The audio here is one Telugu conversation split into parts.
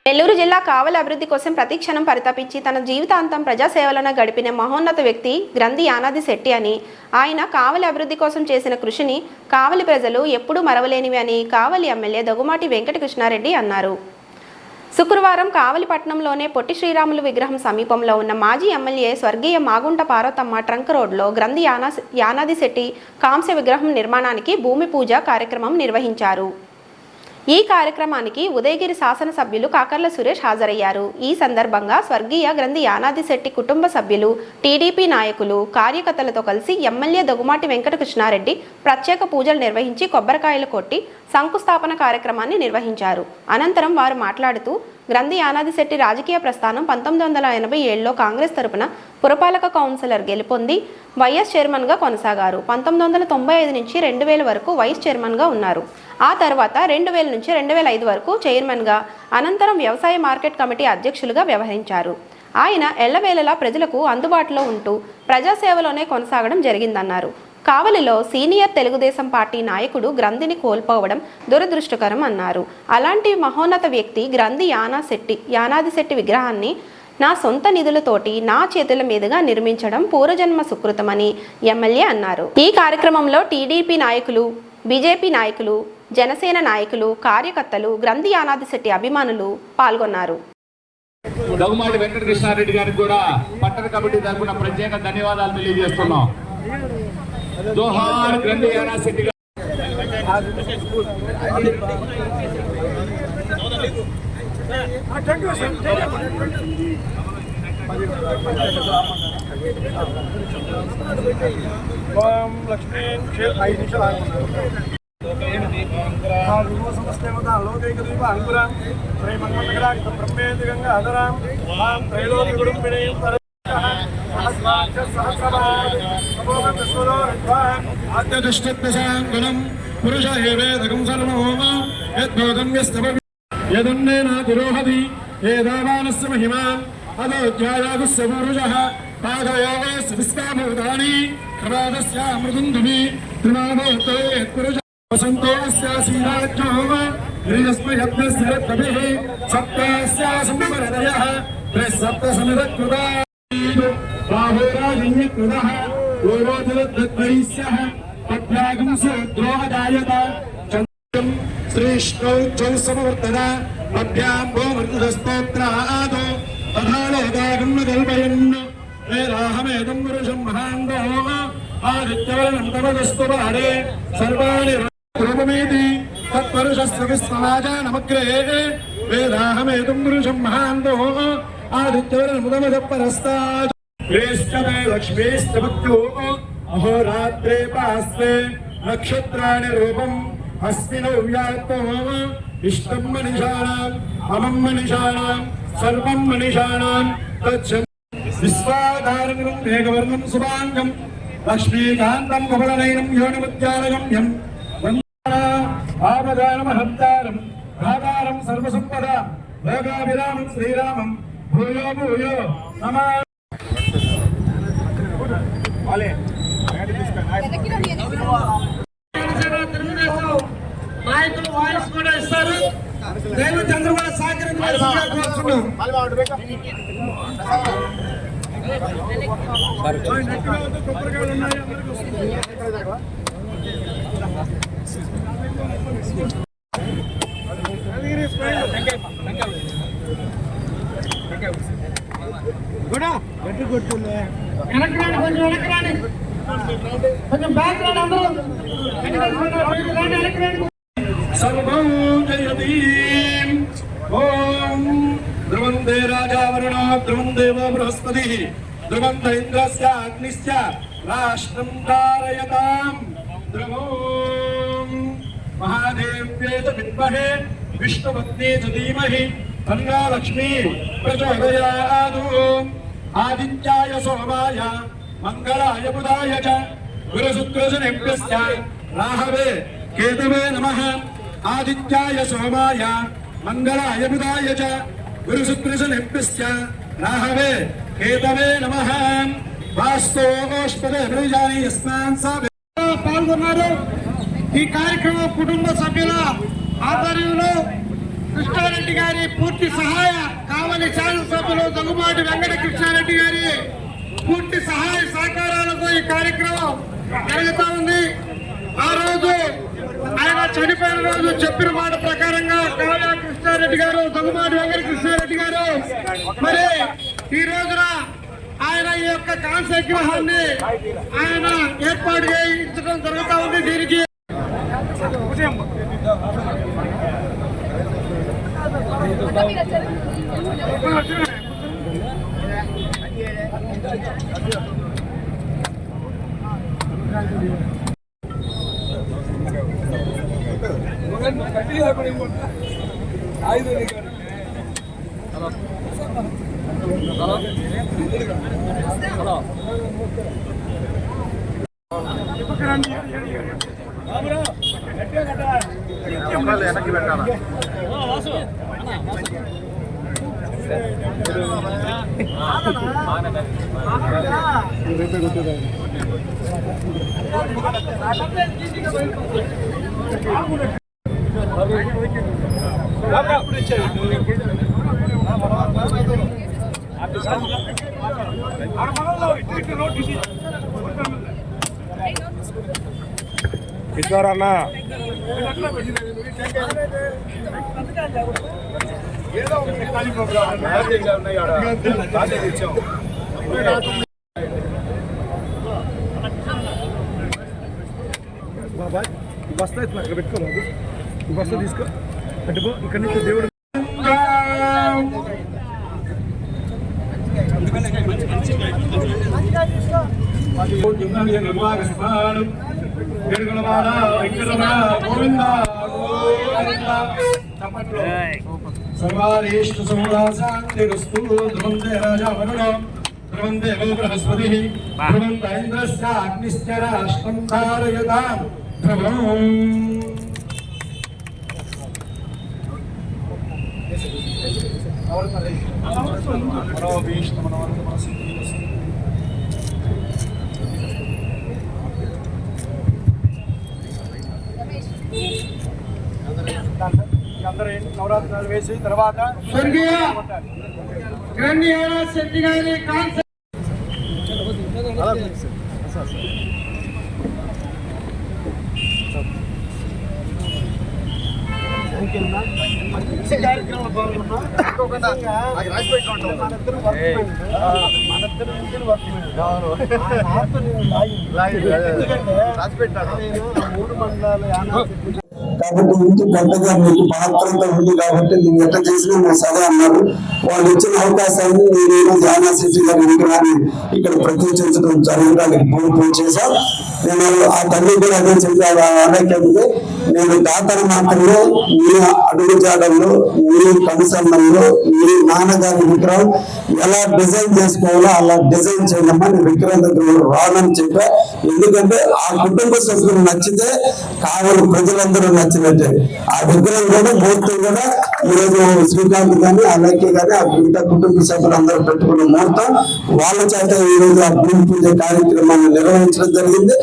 నెల్లూరు జిల్లా కావలి అభివృద్ధి కోసం ప్రతిక్షణం పరితపించి తన జీవితాంతం ప్రజాసేవలను గడిపిన మహోన్నత వ్యక్తి గ్రంథి యానాది శెట్టి అని, ఆయన కావలి అభివృద్ధి కోసం చేసిన కృషిని కావలి ప్రజలు ఎప్పుడూ మరవలేనివి అని కావలి ఎమ్మెల్యే దగుమాటి వెంకటకృష్ణారెడ్డి అన్నారు. శుక్రవారం కావలి పట్టణంలోనే పొట్టి శ్రీరాములు విగ్రహం సమీపంలో ఉన్న మాజీ ఎమ్మెల్యే స్వర్గీయ మాగుంట పార్వతమ్మ ట్రంక్ రోడ్లో గ్రంథి యానాది శెట్టి కాంస్య విగ్రహం నిర్మాణానికి భూమి పూజ కార్యక్రమం నిర్వహించారు. ఈ కార్యక్రమానికి ఉదయగిరి శాసనసభ్యులు కాకర్ల సురేష్ హాజరయ్యారు. ఈ సందర్భంగా స్వర్గీయ గ్రంథి యానాది శెట్టి కుటుంబ సభ్యులు, టీడీపీ నాయకులు, కార్యకర్తలతో కలిసి ఎమ్మెల్యే దగుమాటి వెంకటకృష్ణారెడ్డి ప్రత్యేక పూజలు నిర్వహించి కొబ్బరికాయలు కొట్టి శంకుస్థాపన కార్యక్రమాన్ని నిర్వహించారు. అనంతరం వారు మాట్లాడుతూ గ్రంథి యానాది శెట్టి రాజకీయ ప్రస్థానం 1987లో కాంగ్రెస్ తరపున పురపాలక కౌన్సిలర్ గెలుపొంది వైఎస్ చైర్మన్గా కొనసాగారు. 1995 నుంచి 2000 వరకు వైస్ చైర్మన్గా ఉన్నారు. ఆ తర్వాత 2000 నుంచి 2005 వరకు చైర్మన్గా, అనంతరం వ్యవసాయ మార్కెట్ కమిటీ అధ్యక్షులుగా వ్యవహరించారు. ఆయన ఎల్లవేళలా ప్రజలకు అందుబాటులో ఉంటూ ప్రజాసేవలోనే కొనసాగడం జరిగిందన్నారు. కావలిలో సీనియర్ తెలుగుదేశం పార్టీ నాయకుడు గ్రంథిని కోల్పోవడం దురదృష్టకరం అన్నారు. అలాంటి మహోన్నత వ్యక్తి గ్రంథి యానాది శెట్టి విగ్రహాన్ని నా సొంత నిధులతోటి నా చేతుల మీదుగా నిర్మించడం పూర్వజన్మ సుకృతమని ఎమ్మెల్యే అన్నారు. ఈ కార్యక్రమంలో టీడీపీ నాయకులు, బీజేపీ నాయకులు, జనసేన నాయకులు, కార్యకర్తలు, గ్రంథి యానాది శెట్టి అభిమానులు పాల్గొన్నారు. దగుమాటి వెంకటకృష్ణారెడ్డి గారికి కూడా పట్టణ కమిటీ తరఫున ప్రత్యేక ధన్యవాదాలు తెలియజేస్తున్నాం. జోహార్ గ్రంథి యానాది శెట్టి గారు. పురుష ఏవేదకం సర్వోమ యద్భోగం యస్తవ యదన్నేన తిరోహది ఏదావానస్య మహిమా అదోధ్యాయాగుస్య పురుషః పాదయోగస్య విస్కామోదాని ప్రవాదస్య అమృతంధుమి త్రిమానోతో యత్పురుష వసంతోస్య సీరాజ్యోమ శ్రీయస్మయత్నస్య రత్నభిః సప్తస్య సంవరదయః త్రిసప్త సమిదకృతా బాహురాజిన్యకృతః గౌరవదత్తైస్యః పద్యాగం సూద్రోహదాయత చంద్రం శ్రేష్ఠౌ చౌసమవర్తన పద్యాం భూమృతస్తోత్రాదో తథాలోకాగం కల్పయన్ వేదాహమేదం పురుషం మహాందో ఆదిత్యవర్ణం తమదస్తు వారే సర్వాణి రూపమేతి తత్పురుషస్య విశ్వవాచ నమగ్రే వేదాహమేదం పురుషం మహాందో ఆదిత్యవర్ణం తమద పరస్తాద్ శ్రేష్ఠమే లక్ష్మీస్తభక్తో అహోరాత్రే పాస్తే నక్షత్రాణి రూపం అస్మినో వ్యాప్తో ఇష్టం మనిషాణాం అమం మనిషాణాం సర్వం మనిషాణాం తచ్చ విశ్వాధారణం మేఘవర్ణం శుభాంగం లక్ష్మీకాంతం కమలనయనం యోనిముద్యానగమ్యం ఆపదానమహంతారం ఆధారం సర్వసంపద లోకాభిరామం శ్రీరామం భూయో భూయో నమః. నాయకులు వాయిస్ కూడా ఇస్తారు. దైవ చంద్రబాబు సహకరించాల్సిందిగా వెనక్రాని, కొంచెం వెనక్రాని, కొంచెం బ్యాక్ రాని అందరూ సర్వం జయతి. ఓం ధ్రువందే రాజా వరుణో ధ్రువం దేవో బృహస్పతిః ధ్రువం ఇంద్రస్య అగ్నిశ్చ రాష్ట్రం ధారయతాం. ధ్రువం మహాదేవ్యే చ విద్మహే విష్ణుపత్నే చ ధీమహి తన్నో లక్ష్మీ ప్రచోదయాత్. ఆదిత్యాయ సోమాయ మంగళాయ బుధాయ చ గురుశుక్రశనిభ్యశ్చ రాహవే కేతవే నమః. ఆదిత్యాయ సోమాయ మంగళాయ బుధాయ చ గురుశుక్రశనిభ్యశ్చ రాహవే కేతవే నమః. వాస్తోష్పదే ప్రజాని యస్మాన్ సా పాల్గొన్నారు. ఈ కార్యక్రమం కుటుంబ సభ్యుల ఆధ్వర్యంలో కృష్ణారెడ్డి గారి పూర్తి సహాయ కావలి శాసనసభ్యులు దగ్గుమాటి వెంకట కృష్ణారెడ్డి గారి పూర్తి సహాయ సహకారాలతో ఈ కార్యక్రమం జరుగుతూ ఉంది. ఆ రోజు ఆయన చనిపోయిన రోజు చెప్పిన మాట ప్రకారంగా కావ్య కృష్ణారెడ్డి గారు దగ్గుమాటి వెంకట కృష్ణారెడ్డి గారు మరి ఈ రోజున ఆయన ఈ యొక్క కాంస్య విగ్రహాన్ని ఆయన ఏర్పాటు చేయించడం జరుగుతూ ఉంది. దీనికి ఇస్తారన్నా బాబాయ్ బస్తా ఇక్కడ పెట్టుకోలేదు. ఈ బస్తా తీసుకో అంటే ఇక్కడ నుంచి దేవుడు सर्वारेष्ट समुदासान्तिरस्तु ध्रुवन्ते राजा वरुणो ध्रुवन्ते वो बृहस्पतिः ध्रुवन्त इन्द्रश्च अग्निश्च राष्ट्रं धारयतां ध्रुवम् అందరూ నవరాత్రులు వేసి తర్వాత స్వర్గీయ గ్రంథి యానాది శెట్టి గారి కాంస్య కార్యక్రమంలో పాల్గొన్నా మూడు మండలాలు కాబట్టి ఇంటి పెద్దగా మీకు పాత్రత ఉంది కాబట్టి నువ్వు ఎట్లా చేసినా నువ్వు సరే అన్నారు. వాళ్ళు ఇచ్చిన అవకాశాన్ని నేను ఈరోజు యానాశెట్టి గారి విగ్రహాన్ని ఇక్కడ ప్రతిష్ఠించడం జరగడానికి పూర్తి చేశాం. నేను ఆ తల్లి కూడా అదే చెప్పాను. అనైక్యతకి నేను దాతను మాత్రమే మీ అడుగు జాడల్లో మీ కనుసంబంలో మీ నాన్నగారి విగ్రహం ఎలా డిజైన్ చేసుకోవాలో అలా డిజైన్ చేయమని విగ్రహం దగ్గర రానని చెప్పా. ఎందుకంటే ఆ కుటుంబ సభ్యులు నచ్చితే కావాలి ప్రజలందరూ నచ్చినట్టే. ఆ విగ్రహం కూడా మూర్తి కూడా ఈరోజు శ్రీకాంత్ కానీ అలాగే కానీ ఆ ఇంత కుటుంబ సభ్యులు అందరూ పెట్టుకున్న ముహూర్తం వాళ్ళ చేత ఈరోజు ఆ భూమి పూజ కార్యక్రమాన్ని నిర్వహించడం జరిగింది.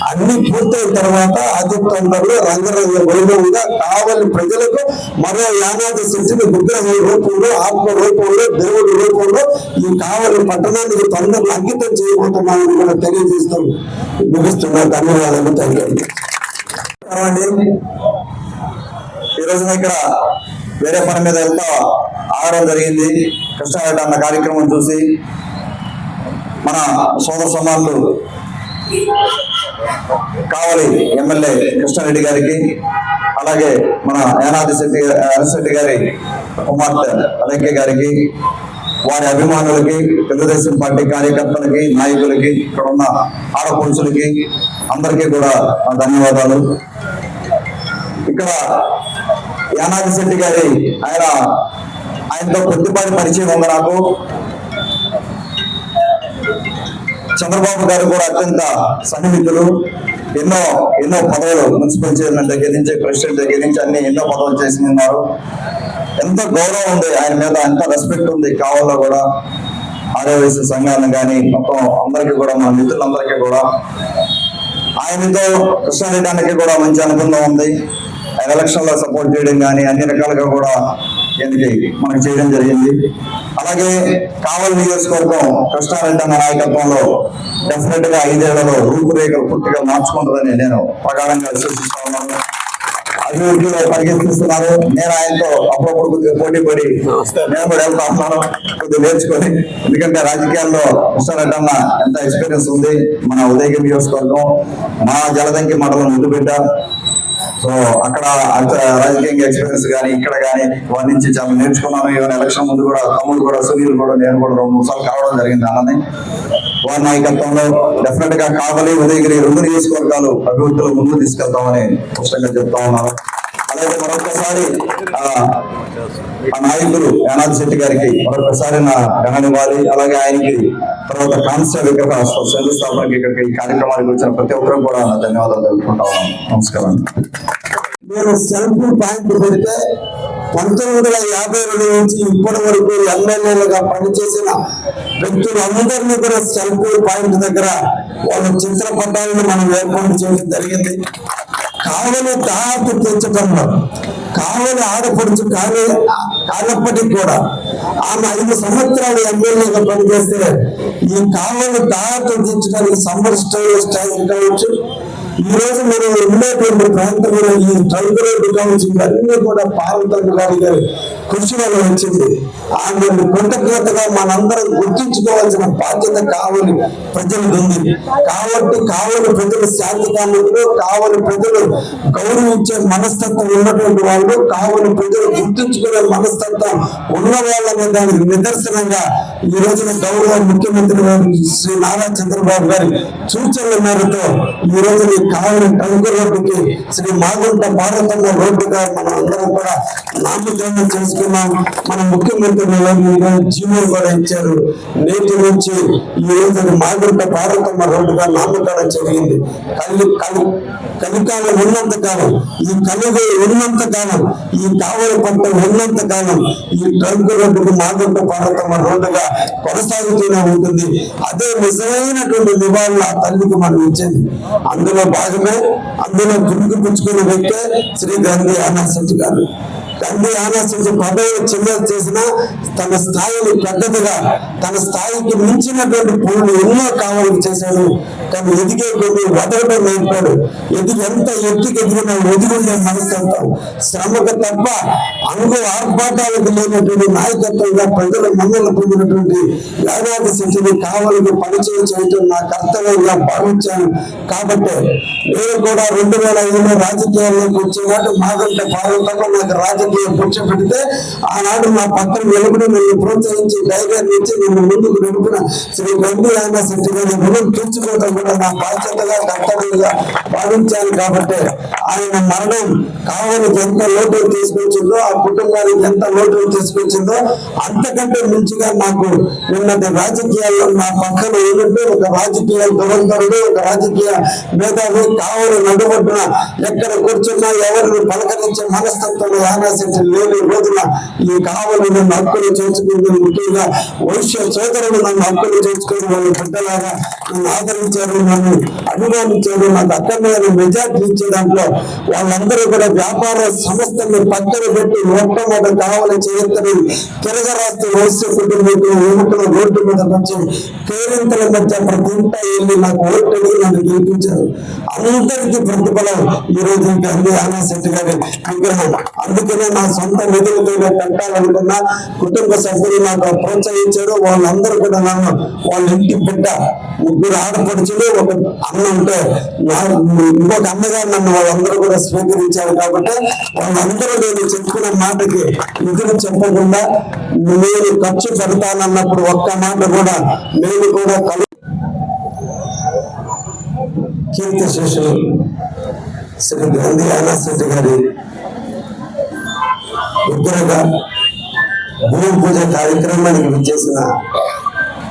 అన్ని పూర్తయిన తర్వాత అతి తొందరలో రంగరంగ వైభవంగా కావాలి ప్రజలకు మరో యానాది శక్తిని విగ్రహం రూపంలో ఆత్మ రూపంలో దేవుడి రూపంలో ఈ కావలి పట్టణానికి తొందరలో అంకితం చేయబోతున్నామని కూడా తెలియజేస్తూ ముగిస్తున్నా. ధన్యవాదాలు. తెలియదు ఈ రోజున ఇక్కడ వేరే పని మీద వెళ్తా ఆగడం జరిగింది. కృష్ణారెడ్డి అన్న కార్యక్రమం చూసి మన సోదర సమానులు కావలి ఎమ్మెల్యే కృష్ణారెడ్డి గారికి అలాగే మన యానాది శెట్టి గారి కుమార్తె అలంకే గారికి వారి అభిమానులకి తెలుగుదేశం పార్టీ కార్యకర్తలకి నాయకులకి ఇక్కడ ఉన్న ఆడపడుచులకి అందరికీ కూడా ధన్యవాదాలు. ఇక్కడ యానాది శెట్టి గారి ఆయనతో కొద్దిపాటి పరిచయం ఉంది నాకు. చంద్రబాబు గారు కూడా అత్యంత సన్నిహితులు. ఎన్నో పదవులు మున్సిపల్ చైర్మన్ దగ్గర నుంచి ప్రెసిడెంట్ దగ్గర నుంచి అన్ని ఎన్నో పదవులు చేసి ఉన్నారు. ఎంత గౌరవం ఉంది ఆయన మీద, ఎంత రెస్పెక్ట్ ఉంది కావాలో కూడా. ఆర్యవైశ్య సంఘాన్ని కానీ మొత్తం అందరికీ కూడా మన మిత్రులందరికీ కూడా ఆయనతో కృష్ణారెడ్డి అన్నకి కూడా మంచి అనుబంధం ఉంది. ఎలక్షన్ లో సపోర్ట్ చేయడం కానీ అన్ని రకాలుగా కూడా దీనికి మనకు చేయడం జరిగింది. అలాగే కావలి నియోజకవర్గం కృష్ణారెడ్డి అన్న నాయకత్వంలో డెఫినెట్ గా 5 ఏళ్లలో రూపురేఖలు పూర్తిగా మార్చుకుంటుందని నేను ప్రగాఢంగా విశ్వసిస్తా ఉన్నాను. అభివృద్ధిలో పరిగెత్తిస్తున్నారు. నేను ఆయనతో అప్పుడప్పుడు కొద్దిగా పోటీ పడి నేను కూడా వెళ్తా ఉన్నాను కొద్దిగా నేర్చుకొని. ఎందుకంటే రాజకీయాల్లో కృష్ణారెడ్డి అన్న ఎంత ఎక్స్పీరియన్స్ ఉంది. మన ఉదయగిరి నియోజకవర్గం మా జలదంకి మండలం ముద్దుబిడ్డ. సో అక్కడ రాజకీయంగా ఎక్స్పీరియన్స్ కానీ ఇక్కడ కానీ వారి నుంచి చాలా నేర్చుకున్నాను. ఈవెన్ ఎలక్షన్ ముందు కూడా తమ్ముడు కూడా సునీల్ కూడా నేను కూడా 2-3 సార్లు కావడం జరిగింది అన్నని. వారి నాయకత్వంలో డెఫినెట్ గా కావలి ఉదయగిరి 2 నియోజకవర్గాలు అభివృద్ధిలో ముందుకు తీసుకెళ్తామని స్పష్టంగా చెప్తా ఉన్నాను. అలాగే మరొకసారి ఆ నాయకులు యానాది శెట్టి గారికి మరొకసారి నా ఘననివ్వాలి. అలాగే ఆయనకి తర్వాత కాన్స్టల్ విగ్రహ శంకుస్థాపనకి ఇక్కడికి ఈ కార్యక్రమానికి వచ్చిన ప్రతి ఒక్కరు కూడా నా ధన్యవాదాలు తెలుపుకుంటా ఉన్నాను. నమస్కారం. నేను సెల్ఫ్ పాయింట్ పెడితే 1952 నుంచి ఇప్పటి వరకు ఎమ్మెల్యేలుగా పనిచేసిన వ్యక్తులందరినీ కూడా సెల్ఫ్ పాయింట్ దగ్గర వాళ్ళ చిత్రపటాలను మనం ఏర్పాటు చేయడం జరిగింది. కావలి తాత తెచ్చడంలో కావలి ఆడపడుచు కానప్పటికీ కూడా ఆమె 5 సంవత్సరాలు ఎమ్మెల్యేగా పనిచేస్తే ఈ కావలి తాత తెచ్చడానికి సమ్మర్ స్టైల్ కావచ్చు, ఈ రోజు మనం ఉండేటువంటి ప్రాంతంలో ఈ ట్రంక్ రోడ్డు కావచ్చు, ఇవన్నీ కూడా పార్వతమ్మ గారి కృషి వల్ల వచ్చింది. ఆమె కృతజ్ఞతగా మనందరం గుర్తించుకోవాల్సిన బాధ్యత కావలి ప్రజలకు ఉంది. కాబట్టి కావలి ప్రజలు శాంతి కాములు, కావలి ప్రజలు గౌరవించే మనస్తత్వం ఉన్నటువంటి వాళ్ళు, కావలి ప్రజలు గుర్తించుకునే మనస్తత్వం ఉన్న వాళ్ళనే దానికి నిదర్శనంగా ఈ రోజున గౌరవ ముఖ్యమంత్రి గారు శ్రీ నారా చంద్రబాబు గారి సూచనల మేరతో ఈ రోజున కావలి ట్రంక్ రోడ్డుకి శ్రీ మాగుంట పార్వతమ్మ రోడ్డుగా మనం అందరం కూడా నామకరణం చేసుకున్నాం. మన ముఖ్యమంత్రి జీవనం కూడా ఇచ్చారు. నేటి నుంచి ఈ రోజు మాగుంట పార్వతమ్మ రోడ్డుగా నామకరణం జరిగింది. కలికాలం ఉన్నంత కాలం, ఈ కలుగు ఉన్నంత కాలం, ఈ కావలి పంట ఉన్నంత కాలం ఈ ట్రంక్ రోడ్డుకు మాగుంట పార్వతమ్మ రోడ్డుగా కొనసాగుతూనే ఉంటుంది. అదే నిజమైనటువంటి నివాళులు ఆ తల్లికి మనం ఇచ్చేది. అందులో భాగమే, అందులో గురికి పుచ్చుకున్న వ్యక్తే శ్రీ గ్రంథి యానాది శెట్టి గారు. గ్రంథి యానాది శెట్టి పదవి చిన్నది చేసిన తన స్థాయిని పెద్దదిగా, తన స్థాయికి మించినటువంటి పనులు ఎన్నో కావాలని చేశాడు. కానీ ఎదిగే కొద్ది వదలడం నేర్పాడు. ఎంత ఎత్తుకు ఎదిగినా ఎదుగుండే మనస్తత్వం, శ్రమకు తప్ప అంగు ఆర్భాటాలకు లేనటువంటి నాయకత్వంగా ప్రజల మన్నలు పొందినటువంటి యానాది శెట్టిని కావాలని పరిచయం చేయటం నా కర్తవ్యంగా భావించాను. కాబట్టి నేను కూడా 2005లో రాజకీయాల్లోకి వచ్చినాడు. మాగంట పార్వతమ్మ నాకు రాజకీయ పుచ్చ పెడితే ఆనాడు నా పక్కన నిలబడి నన్ను ప్రోత్సహించి ధైర్యాన్ని ఇచ్చి నిన్ను ముందుకు నడిపిన శ్రీ గ్రంథి యానాది శెట్టి గారి రుణం తీర్చుకోవడం కూడా నా బాధ్యతగా కర్తవ్యంగా భావించాను. కాబట్టి ఆయన మరణం కావలికి ఎంత లోటు తీసుకొచ్చిందో, ఆ కుటుంబానికి ఎంత లోటు తీసుకొచ్చిందో అంతకంటే మించిగా నాకు నిన్నటి రాజకీయాల్లో నా పక్కన ఏదంటే ఒక రాజకీయ దురంధరుడు, ఒక రాజకీయ మేధావి కావలి నడుబొడ్డున ఎక్కడ కూర్చున్నా ఎవరిని పలకరించే మనస్తత్వం యానాది శెట్టి లేని రోజున ఈ కావలి నన్ను హక్కులు చేసుకుంది. ముఖ్యంగా వైశ్య సోదరులు నన్ను హక్కులు చేసుకుని వాళ్ళు బిడ్డలాగా నన్ను ఆదరించారు, నన్ను అభిమానించారు. నాకు అక్కడ మెజార్టీ ఇచ్చే దాంట్లో వాళ్ళందరూ కూడా వ్యాపార సంస్థల్ని పక్కన పెట్టి మొట్టమొదటి కావలి చరిత్రని తిరగరాస్తూ వైశ్య కుటుంబీకులు యువకులు రోడ్డు మీద వచ్చి కేరింతల మధ్య ప్రతి ఇంట వెళ్ళి నాకు ఓటు నన్ను గెలిపించారు. అందరికీ ప్రతిఫలం ఈ రోజు గ్రంథి యానాది శెట్టి గారి విగ్రహం. అందుకనే నా సొంత నిధులతో పెట్టాలనుకున్నా కుటుంబ సభ్యులు నాకు ప్రోత్సహించారు. వాళ్ళందరూ కూడా నన్ను వాళ్ళ ఇంటి బిడ్డ, 3 ఆడపడుచులు, ఒక అన్న ఉంటే ఇంకొక అన్నగారు నన్ను వాళ్ళందరూ కూడా స్వీకరించారు. కాబట్టి వాళ్ళందరూ నేను చెప్పుకున్న మాటకి నిధులు చెప్పకుండా నేను ఖర్చు పెడతానన్నప్పుడు ఒక్క మాట కూడా నేను కూడా కీర్తి శేషులు శ్రీ గ్రంథి యానాది శెట్టి గారి విగ్రహ భూమి పూజ కార్యక్రమానికి విచ్చేసిన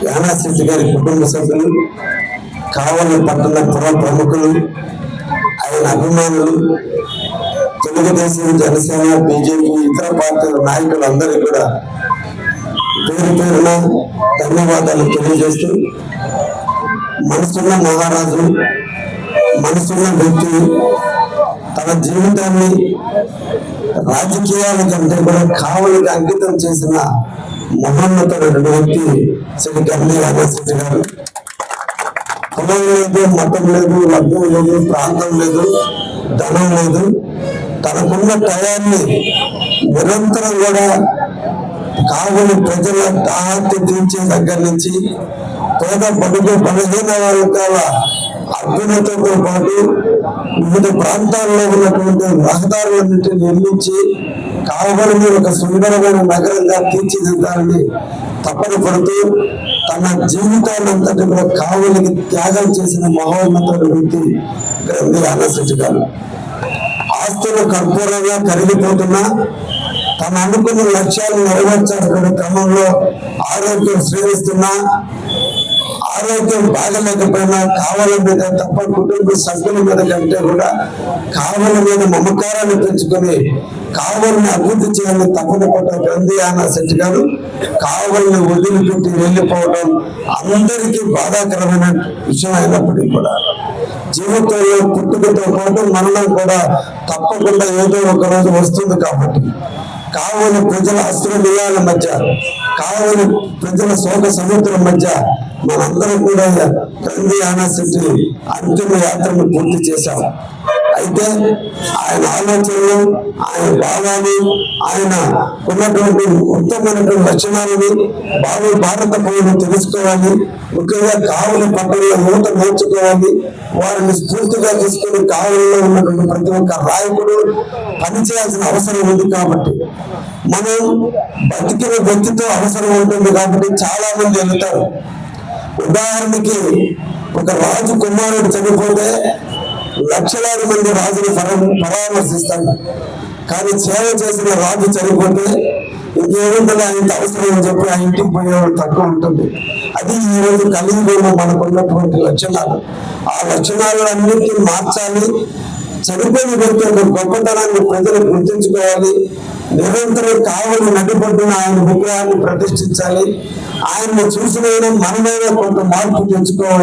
యానాది శెట్టి గారి కుటుంబ సభ్యులు, కావలి పట్టణ పుర ప్రముఖులు, ఆయన అభిమానులు, తెలుగుదేశం, జనసేన, బీజేపీ, ఇతర పార్టీల నాయకులు అందరికీ కూడా పేరు పేరున ధన్యవాదాలు తెలియజేస్తూ, మనసున్న మహారాజు, మనసున్న వ్యక్తి, తన జీవితాన్ని రాజకీయాల కంటే కూడా కావలికి అంకితం చేసిన మహోన్నతుడు వ్యక్తి శ్రీ గంధి యాదశెట్టి గారు. కులం లేదు, మతం లేదు, లగ్నం లేదు, ప్రాంతం లేదు, ధనం లేదు. తనకున్న టయాన్ని నిరంతరం కూడా కావలి ప్రజల దాహత్య తీర్చే దగ్గర నుంచి పేద బడుగు బలహీన వర్గాల అభ్యున్నతతో పాటు వివిధ ప్రాంతాల్లో ఉన్నటువంటి రహదారులన్నింటినీ నిర్మించి కావలిని ఒక సుందరమైన నగరంగా తీర్చిదిద్దాలని తపన పడుతూ తన జీవితాన్నంతటి కూడా కావలికి త్యాగం చేసిన మహోన్నతుడు వ్యక్తి గ్రంథి యాదశెట్టి గారు. ఆస్తులు కర్పూరంగా కరిగిపోతున్నా తను అనుకున్న లక్ష్యాలు నెరవేర్చాల్సిన క్రమంలో ఆరోగ్యం శ్రేయిస్తున్నా, ఆరోగ్యం బాగలేకపోయినా కావలి మీద తప్ప కుటుంబ సభ్యుల మీద కంటే కూడా కావలి మీద మమకారాన్ని పెంచుకొని కావలిని అభివృద్ధి చేయాలని తప్పన పడ్డ గ్రంథి యాదశెట్టి గారు కావలిని వదిలిపెట్టి వెళ్ళిపోవడం అందరికీ బాధాకరమైన విషయం అయినప్పటికీ కూడా జీవితంలో పుట్టుకతో పాటు మరణం కూడా తప్పకుండా ఏదో ఒక రోజు వస్తుంది కాబట్టి కావలి ప్రజల అస్త్రమియాల మధ్య, కావలి ప్రజల శోక సముద్రం మధ్య మనందరం కూడా గ్రంథి యాదశెట్టి అంతిమ యాత్రను పూర్తి చేశాం. అయితే ఆయన ఆలోచనలు, ఆయన భావాలు, ఆయన ఉన్నటువంటి ఉత్తమమైనటువంటి లక్షణాలని భారత పౌరులు తెలుసుకోవాలి. ముఖ్యంగా కావలి పట్టణంలో యువత నేర్చుకోవాలి. వారిని స్ఫూర్తిగా తీసుకుని కావలిలో ఉన్నటువంటి ప్రతి ఒక్క నాయకుడు పనిచేయాల్సిన అవసరం ఉంది. కాబట్టి మనం బతికిన వ్యక్తితో అవసరం ఉంటుంది కాబట్టి చాలా మంది వెళ్తారు. ఉదాహరణకి ఒక రాజు కుమారుడు చనిపోతే లక్షలాది మంది రాజుని పరామర్శిస్తాడు. కానీ సేవ చేసిన రాజు చనిపోతే ఇంకేముంటుంది ఆయనకి అవసరం అని చెప్పి ఆ ఇంటికి పోయేవాడు తక్కువ ఉంటుంది. అది ఈ రోజు కలియుగంలో మనకు ఉన్నటువంటి లక్షణాలు. ఆ లక్షణాలన్నింటినీ మార్చాలి. చనిపోయిన వ్యక్తి యొక్క గొప్పతనాన్ని ప్రజలు గుర్తించుకోవాలి. నిరంతరం కావలి నడిపొడ్డున ఆయన విగ్రహాన్ని ప్రతిష్ఠించాలి. ఆయన్ని చూసిన మనమైనా కొంత మార్పు తెచ్చుకోవాలి.